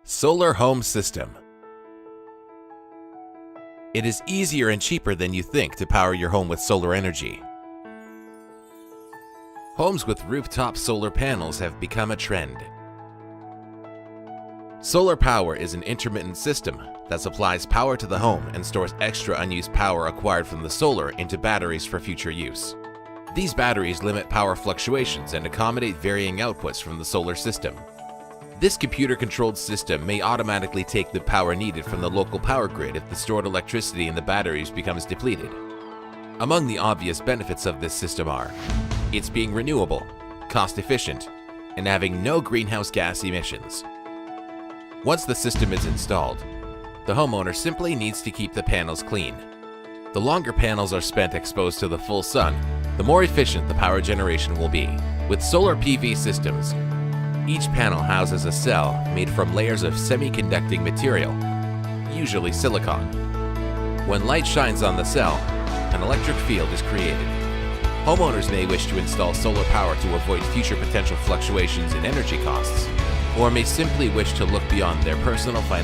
Solar home system. It is easier and cheaper than you think to power your home with solar energy. Homes with rooftop solar panels have become a trend. Solar power is an intermittent system that supplies power to the home and stores extra unused power acquired from the solar into batteries for future use. These batteries limit power fluctuations and accommodate varying outputs from the solar system. This computer-controlled system may automatically take the power needed from the local power grid if the stored electricity in the batteries becomes depleted. Among the obvious benefits of this system are it's being renewable, cost-efficient, and having no greenhouse gas emissions. Once the system is installed, the homeowner simply needs to keep the panels clean. The longer panels are spent exposed to the full sun, the more efficient the power generation will be. With solar PV systems, each panel houses a cell made from layers of semiconducting material, usually silicon. When light shines on the cell, an electric field is created. Homeowners may wish to install solar power to avoid future potential fluctuations in energy costs, or may simply wish to look beyond their personal financial